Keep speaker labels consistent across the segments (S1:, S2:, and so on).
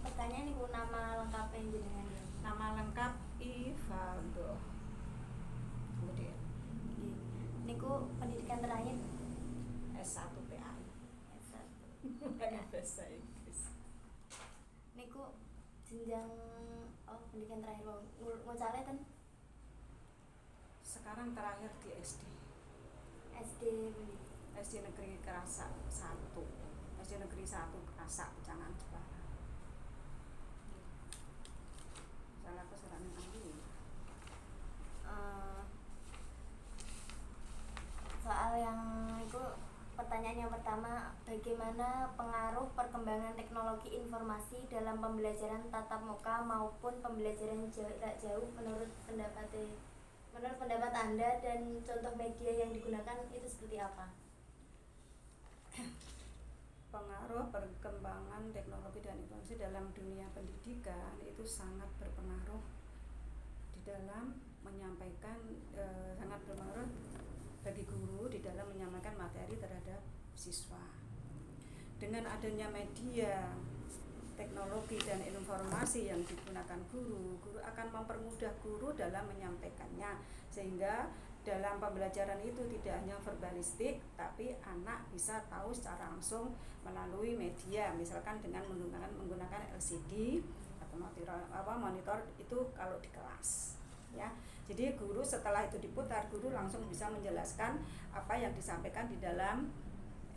S1: pertanyaan niku nama lengkapnya jenengan ya.
S2: Nama lengkap Ivaldo. Kemudian
S1: Nggih. Niku pendidikan terakhir
S2: S1 PAI.
S1: S1.
S2: Bahasa Inggris.
S1: Niku jenjang pendidikan terakhir ngocale ten
S2: Sekarang terakhir di SD.
S1: SD pundi?
S2: SD Negeri Kerasa 1. SD Negeri 1 Kerasa Pecangan Jepara. Salah kesurangan lagi.
S1: Soal yang itu pertanyaan yang pertama, bagaimana pengaruh perkembangan teknologi informasi dalam pembelajaran tatap muka maupun pembelajaran jarak jauh menurut pendapat Anda, dan contoh media yang digunakan itu seperti apa?
S2: Pengaruh perkembangan teknologi dan informasi dalam dunia pendidikan itu sangat berpengaruh di dalam menyampaikan sangat berpengaruh bagi guru di dalam menyampaikan materi terhadap siswa. Dengan adanya media, teknologi dan informasi yang digunakan guru akan mempermudah guru dalam menyampaikannya, sehingga dalam pembelajaran itu tidak hanya verbalistik, tapi anak bisa tahu secara langsung melalui media, misalkan dengan menggunakan LCD atau monitor itu kalau di kelas. Ya, jadi guru setelah itu diputar, guru langsung bisa menjelaskan apa yang disampaikan di dalam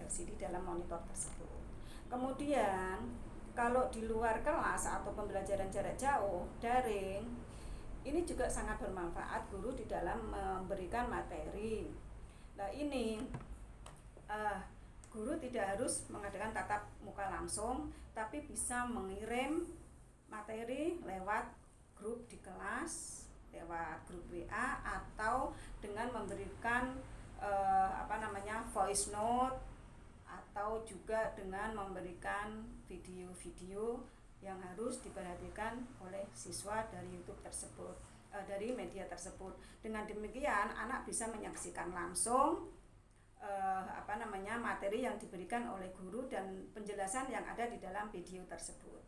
S2: LCD dalam monitor tersebut. Kemudian kalau di luar kelas atau pembelajaran jarak jauh daring, ini juga sangat bermanfaat guru di dalam memberikan materi. Nah ini guru tidak harus mengadakan tatap muka langsung, tapi bisa mengirim materi lewat grup di kelas, lewat grup WA, atau dengan memberikan voice note, atau juga dengan memberikan video-video yang harus diperhatikan oleh siswa dari YouTube tersebut, dari media tersebut. Dengan demikian anak bisa menyaksikan langsung materi yang diberikan oleh guru dan penjelasan yang ada di dalam video tersebut.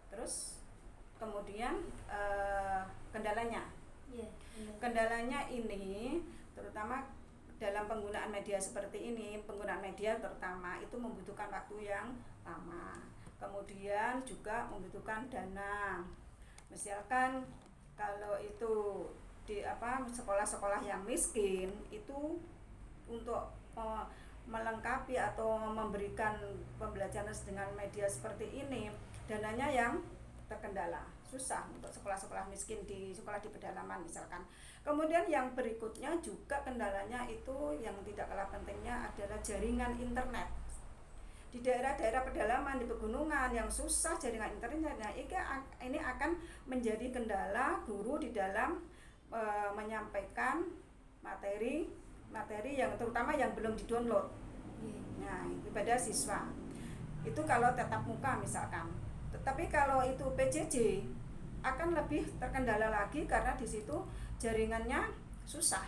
S2: Terus kemudian kendalanya. Kendalanya ini terutama dalam penggunaan media seperti ini, penggunaan media terutama itu membutuhkan waktu yang lama. Kemudian juga membutuhkan dana. Misalkan kalau itu di sekolah-sekolah yang miskin itu untuk melengkapi atau memberikan pembelajaran dengan media seperti ini, dananya yang terkendala, susah untuk sekolah-sekolah miskin di sekolah di pedalaman misalkan. Kemudian yang berikutnya juga kendalanya itu yang tidak kalah pentingnya adalah jaringan internet. Di daerah-daerah pedalaman, di pegunungan yang susah jaringan internetnya, ini akan menjadi kendala guru di dalam menyampaikan materi yang terutama yang belum di-download. Nah, itu pada siswa. Itu kalau tatap muka misalkan. Tetapi kalau itu PJJ akan lebih terkendala lagi karena di situ jaringannya susah.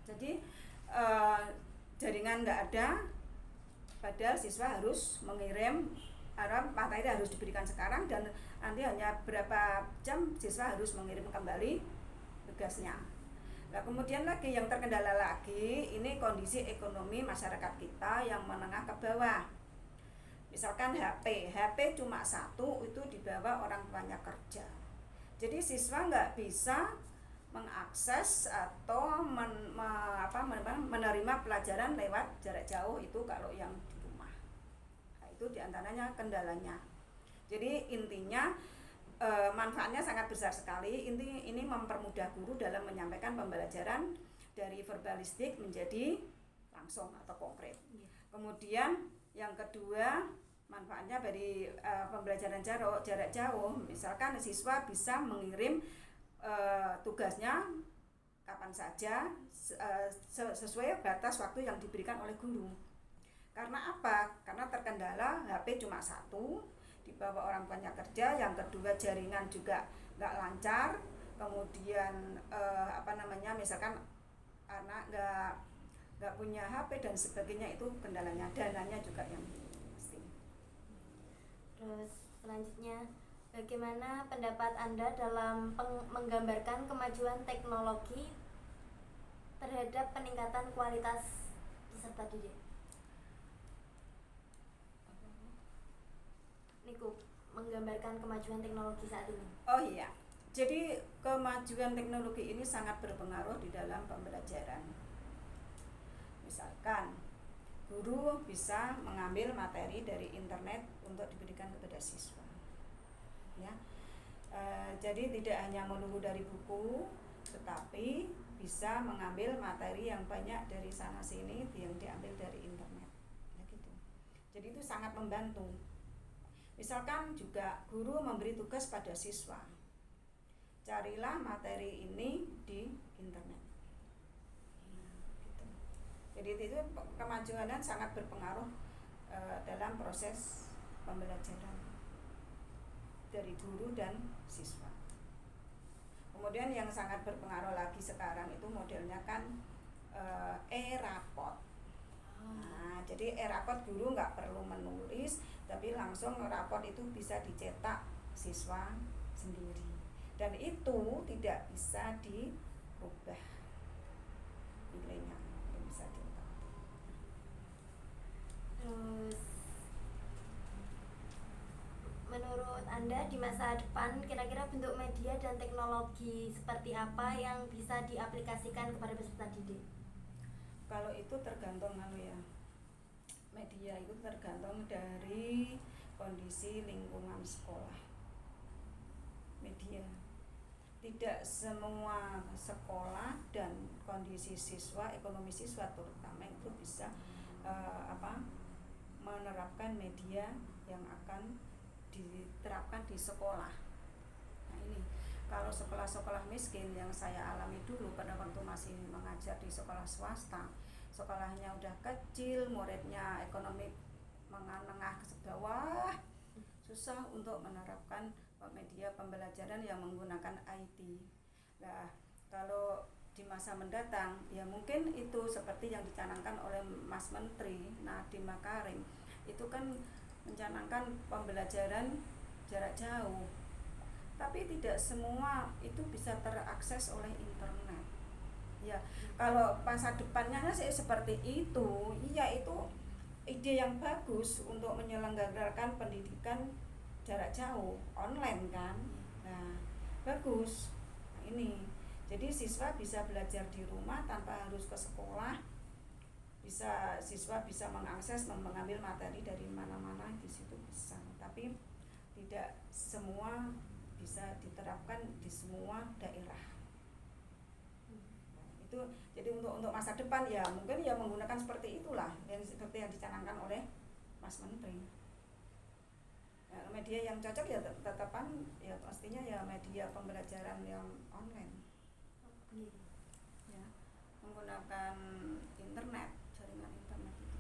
S2: Jadi jaringan nggak ada, padahal siswa harus mengirim materi harus diberikan sekarang, dan nanti hanya berapa jam siswa harus mengirim kembali tugasnya. Nah, kemudian lagi yang terkendala lagi ini kondisi ekonomi masyarakat kita yang menengah ke bawah. Misalkan HP cuma satu, itu dibawa orang tuanya kerja. Jadi siswa nggak bisa mengakses atau menerima pelajaran lewat jarak jauh itu kalau yang di rumah. Nah, itu diantaranya kendalanya. Jadi intinya manfaatnya sangat besar sekali. Ini mempermudah guru dalam menyampaikan pembelajaran dari verbalistik menjadi langsung atau konkret. Kemudian yang kedua, manfaatnya dari pembelajaran jarak jauh, misalkan siswa bisa mengirim tugasnya kapan saja sesuai batas waktu yang diberikan oleh guru. Karena apa? Karena terkendala HP cuma satu, dibawa orang tuanya kerja, yang kedua jaringan juga nggak lancar, kemudian misalkan anak nggak punya HP dan sebagainya, itu kendalanya. Dananya juga yang pasti.
S1: Terus selanjutnya, bagaimana pendapat Anda dalam menggambarkan kemajuan teknologi terhadap peningkatan kualitas peserta didik? Niku, menggambarkan kemajuan teknologi saat ini.
S2: Oh iya, jadi kemajuan teknologi ini sangat berpengaruh di dalam pembelajaran. Misalkan guru bisa mengambil materi dari internet untuk diberikan kepada siswa, ya. Jadi tidak hanya melulu dari buku, tetapi bisa mengambil materi yang banyak dari sana sini yang diambil dari internet, ya gitu. Jadi itu sangat membantu. Misalkan juga guru memberi tugas pada siswa, carilah materi ini di internet. Jadi itu kemajuan sangat berpengaruh dalam proses pembelajaran dari guru dan siswa. Kemudian yang sangat berpengaruh lagi sekarang itu modelnya kan e-rapot. Nah, jadi e-rapot guru nggak perlu menulis, tapi langsung rapot itu bisa dicetak siswa sendiri. Dan itu tidak bisa dirubah nilainya.
S1: Terus menurut Anda di masa depan kira-kira bentuk media dan teknologi seperti apa yang bisa diaplikasikan kepada peserta didik?
S2: Kalau itu tergantung ya. Media itu tergantung dari kondisi lingkungan sekolah. Media. Tidak semua sekolah dan kondisi siswa, ekonomi siswa terutama itu bisa menerapkan media yang akan diterapkan di sekolah. Nah ini kalau sekolah-sekolah miskin yang saya alami dulu pada waktu masih mengajar di sekolah swasta, sekolahnya udah kecil, muridnya ekonomi menengah ke bawah, susah untuk menerapkan media pembelajaran yang menggunakan IT. Nah kalau di masa mendatang ya mungkin itu seperti yang dicanangkan oleh Mas Menteri Nadiem Makarim, itu kan mencanangkan pembelajaran jarak jauh, tapi tidak semua itu bisa terakses oleh internet. Ya kalau masa depannya sih seperti itu, iya itu ide yang bagus untuk menyelenggarakan pendidikan jarak jauh online kan. Nah bagus. Nah, ini jadi siswa bisa belajar di rumah tanpa harus ke sekolah. Siswa bisa mengakses, mengambil materi dari mana-mana di situ bisa. Tapi tidak semua bisa diterapkan di semua daerah. Itu jadi untuk masa depan ya mungkin ya menggunakan seperti itulah yang seperti yang dicanangkan oleh Mas Menteri. Ya, media yang cocok ya tetapan ya pastinya ya media pembelajaran yang online. Ya, menggunakan internet, jaringan internet itu.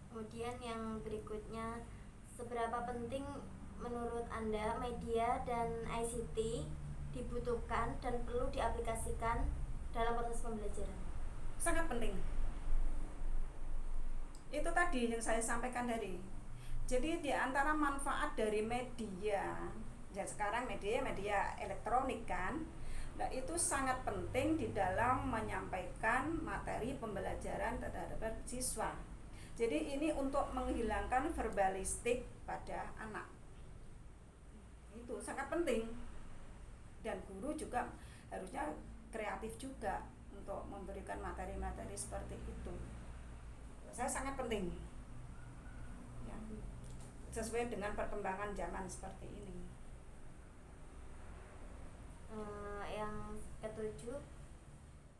S1: Kemudian yang berikutnya, seberapa penting menurut Anda media dan ICT dibutuhkan dan perlu diaplikasikan dalam proses pembelajaran?
S2: Sangat penting. Itu tadi yang saya sampaikan tadi. Jadi di antara manfaat dari media, ya sekarang media elektronik kan. Nah, itu sangat penting di dalam menyampaikan materi pembelajaran terhadap siswa. Jadi ini untuk menghilangkan verbalistik pada anak. Itu sangat penting. Dan guru juga harusnya kreatif juga untuk memberikan materi-materi seperti itu. Saya sangat penting. Ya, sesuai dengan perkembangan zaman seperti ini.
S1: Yang ketujuh,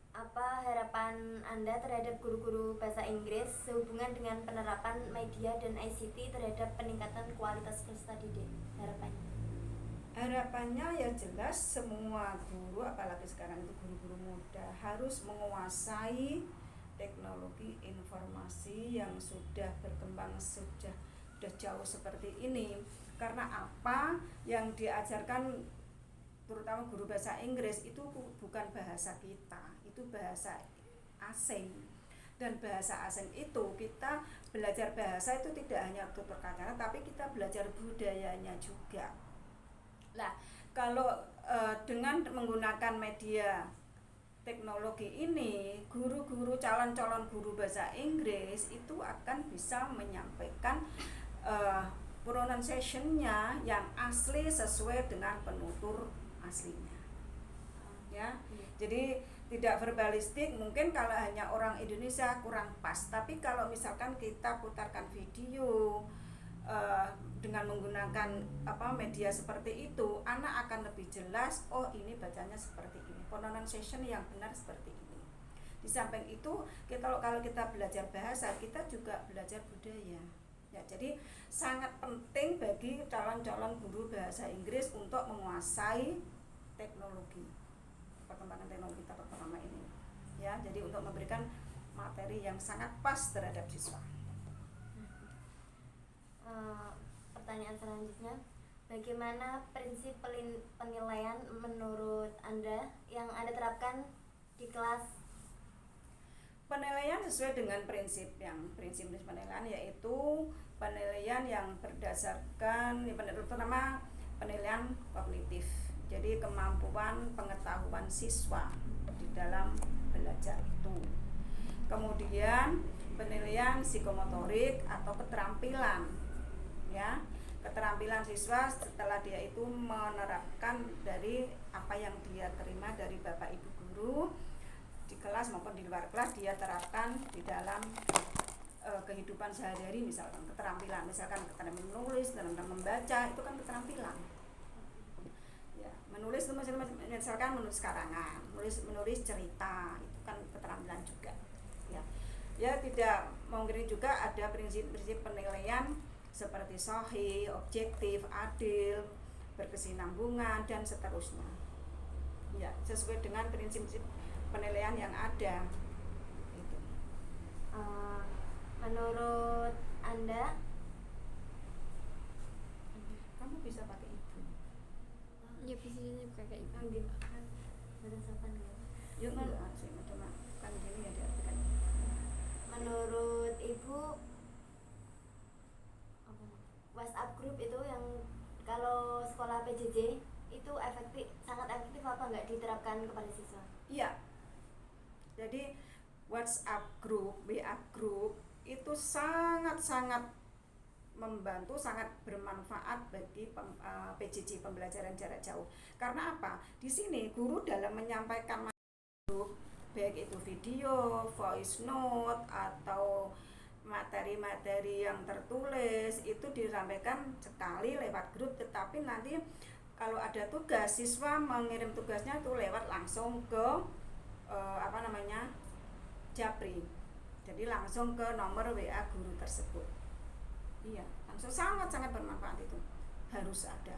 S1: apa harapan Anda terhadap guru-guru bahasa Inggris sehubungan dengan penerapan media dan ICT terhadap peningkatan kualitas peserta didik?
S2: Harapannya ya jelas semua guru, apalagi sekarang itu guru-guru muda, harus menguasai teknologi informasi yang sudah berkembang sudah jauh seperti ini. Karena apa yang diajarkan terutama guru bahasa Inggris itu bukan bahasa kita, itu bahasa asing. Dan bahasa asing itu, kita belajar bahasa itu tidak hanya untuk perkataan, tapi kita belajar budayanya juga. Nah, kalau dengan menggunakan media teknologi ini, guru-guru calon guru bahasa Inggris itu akan bisa menyampaikan pronunciation-nya yang asli sesuai dengan penutur aslinya. Ya. Jadi tidak verbalistik, mungkin kalau hanya orang Indonesia kurang pas, tapi kalau misalkan kita putarkan video dengan menggunakan media seperti itu, anak akan lebih jelas, oh ini bacanya seperti ini, pronunciation yang benar seperti ini. Di samping itu, kalau kita belajar bahasa, kita juga belajar budaya. Ya, jadi sangat penting bagi calon guru bahasa Inggris untuk menguasai teknologi, perkembangan teknologi kita pertama ini. Ya, jadi untuk memberikan materi yang sangat pas terhadap siswa.
S1: Pertanyaan selanjutnya, bagaimana prinsip penilaian menurut Anda yang Anda terapkan di kelas?
S2: Penilaian sesuai dengan prinsip penilaian, yaitu penilaian yang berdasarkan pertama penilaian kognitif. Jadi kemampuan pengetahuan siswa di dalam belajar itu. Kemudian penilaian psikomotorik atau keterampilan, ya, keterampilan siswa setelah dia itu menerapkan dari apa yang dia terima dari Bapak Ibu guru di kelas maupun di luar kelas, dia terapkan di dalam kehidupan sehari-hari. Misalkan keterampilan menulis, keterampilan membaca, itu kan keterampilan. Ya, menulis itu misalkan menulis karangan, menulis cerita, itu kan keterampilan juga. Ya, tidak mungkin juga ada prinsip-prinsip penilaian seperti sahih, objektif, adil, berkesinambungan dan seterusnya. Ya, sesuai dengan prinsip-prinsip penilaian yang ada. Itu.
S1: Menurut Anda,
S2: kamu bisa pakai itu?
S1: Ya bisa juga kayak gitu. Ada sopan gitu.
S2: Yuk enggak sih, cuma kan gini ya diartikan.
S1: Menurut Ibu, WhatsApp group itu yang kalau sekolah PJJ itu sangat efektif apa enggak diterapkan kepada siswa?
S2: Iya. Jadi WhatsApp group, WA group itu sangat-sangat membantu, sangat bermanfaat bagi PJJ, pembelajaran jarak jauh. Karena apa? Di sini guru dalam menyampaikan grup, baik itu video, voice note atau materi-materi yang tertulis, itu disampaikan sekali lewat grup, tetapi nanti kalau ada tugas, siswa mengirim tugasnya itu lewat langsung ke Japri. Jadi langsung ke nomor WA guru tersebut. Iya, langsung sangat-sangat bermanfaat itu. Harus ada.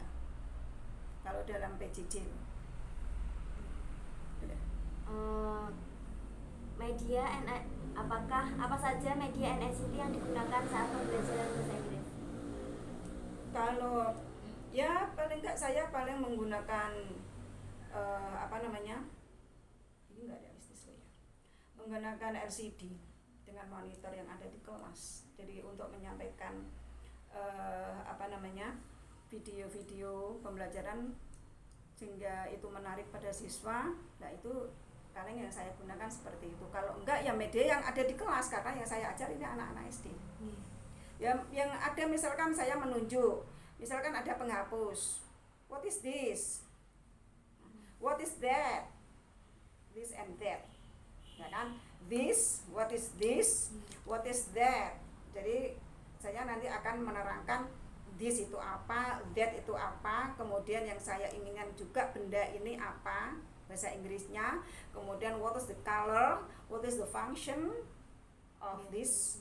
S2: Kalau dalam PJJ.
S1: Media apa saja media NSIT yang digunakan saat pembelajaran bahasa Inggris?
S2: Kalau ya paling enggak saya paling menggunakan ini enggak realistis ya. Menggunakan LCD dengan monitor yang ada di kelas. Jadi untuk menyampaikan video-video pembelajaran sehingga itu menarik pada siswa. Nah, itu paling yang saya gunakan seperti itu. Kalau enggak ya media yang ada di kelas, karena yang saya ajar ini anak-anak SD. Ya, yang ada misalkan saya menunjuk, misalkan ada penghapus. What is this? What is that? This and that. Ya kan? This, what is this? What is that? Jadi saya nanti akan menerangkan this itu apa, that itu apa, kemudian yang saya inginkan juga benda ini apa, bahasa Inggrisnya, kemudian what is the color, what is the function of this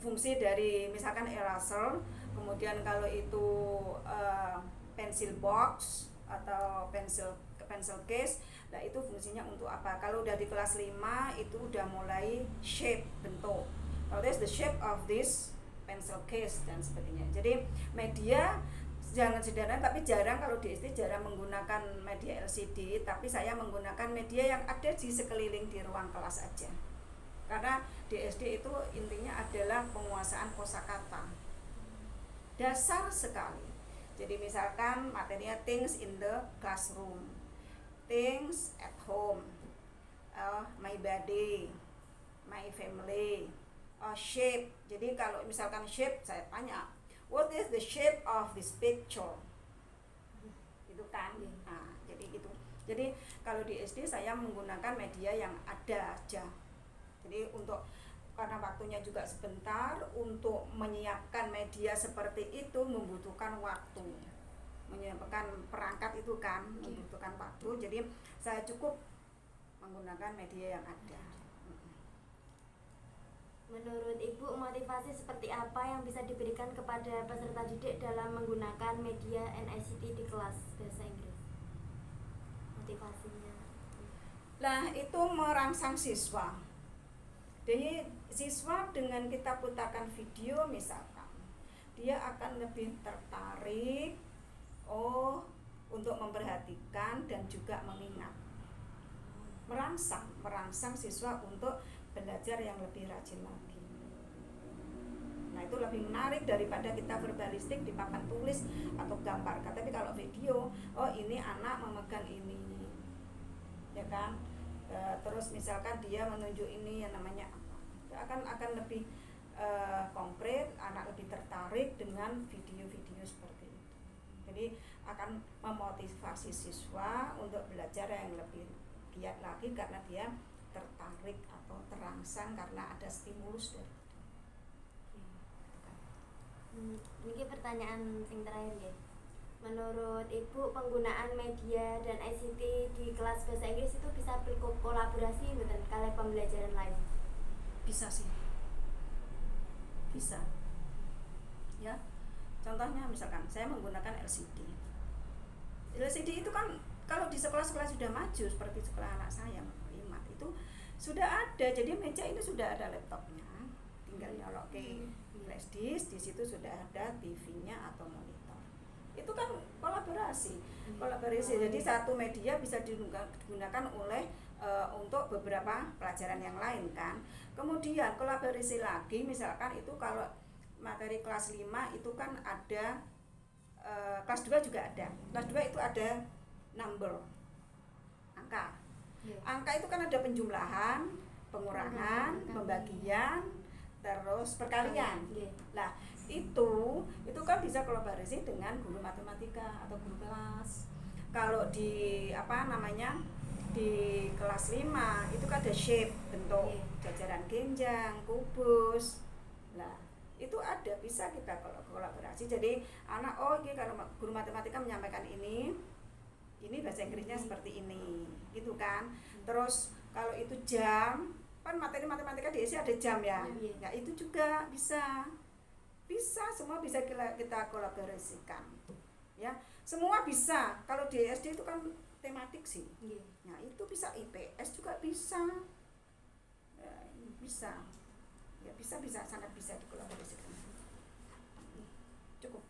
S2: fungsi dari misalkan eraser, kemudian kalau itu pencil box atau pencil case, nah itu fungsinya untuk apa. Kalau udah di kelas 5 itu udah mulai shape, bentuk, what is the shape of this pencil case dan sebagainya. Jadi media jangan sederhana, tapi jarang, kalau di SD jarang menggunakan media LCD, tapi saya menggunakan media yang ada di sekeliling di ruang kelas aja. Karena di SD itu intinya adalah penguasaan kosakata. Dasar sekali. Jadi misalkan materinya things in the classroom, things at home, my body, my family, shape. Jadi kalau misalkan shape, saya tanya, what is the shape of this picture? Itu kan. Nah, jadi gitu. Jadi kalau di SD saya menggunakan media yang ada aja. Jadi karena waktunya juga sebentar, untuk menyiapkan media seperti itu membutuhkan waktu. Menyiapkan perangkat itu kan membutuhkan waktu. Jadi saya cukup menggunakan media yang ada.
S1: Menurut Ibu, motivasi seperti apa yang bisa diberikan kepada peserta didik dalam menggunakan media NICT di kelas bahasa Inggris? Motivasinya?
S2: Nah, itu merangsang siswa. Jadi siswa dengan kita putarkan video misalkan, dia akan lebih tertarik untuk memperhatikan dan juga mengingat. Merangsang siswa untuk belajar yang lebih rajin lagi. Nah, itu lebih menarik daripada kita verbalistik di papan tulis atau gambar. Tapi kalau video, ini anak memegang ini, ya kan? Terus misalkan dia menunjuk ini yang namanya apa, akan lebih konkret, anak lebih tertarik dengan video-video seperti itu. Jadi akan memotivasi siswa untuk belajar yang lebih giat lagi karena dia tertarik atau terangsang karena ada stimulus dari itu.
S1: Ini pertanyaan yang terakhir ya. Menurut Ibu, penggunaan media dan ICT di kelas bahasa Inggris itu bisa berkolaborasi dengan kalian pembelajaran lain?
S2: Bisa sih. Bisa. Ya. Contohnya misalkan saya menggunakan LCD. LCD itu kan kalau di sekolah-sekolah sudah maju seperti sekolah anak saya Limat itu sudah ada. Jadi meja ini sudah ada laptopnya. Tinggal nyolok ke flash disk, di situ sudah ada TV-nya atau monitor. Itu kan kolaborasi. Jadi satu media bisa digunakan oleh untuk beberapa pelajaran yang lain kan. Kemudian kolaborasi lagi, misalkan itu kalau materi kelas 5 itu kan ada kelas 2 juga ada. Kelas 2 itu ada number, angka. Angka itu kan ada penjumlahan, pengurangan, pembagian, terus perkalian. Nah, itu kan bisa kolaborasi dengan guru matematika atau guru kelas. Kalau di di kelas 5 itu kan ada shape, bentuk jajaran genjang, kubus. Nah, itu ada, bisa kita kolaborasi. Jadi anak ini kalau guru matematika menyampaikan ini bahasa Inggrisnya seperti ini, gitu kan. Terus kalau itu jam, kan materi matematika di SD ada jam ya. Ya itu juga bisa, semua bisa kita kolaborasikan. Ya, semua bisa. Kalau di SD itu kan tematik sih. Nah, itu bisa IPS juga bisa. Ya, bisa. Ya, bisa sangat bisa dikolaborasikan. Cukup.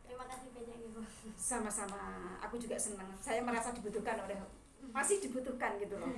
S1: Terima kasih banyak Ibu.
S2: Sama-sama. Aku juga senang. Saya merasa dibutuhkan masih dibutuhkan gitu loh.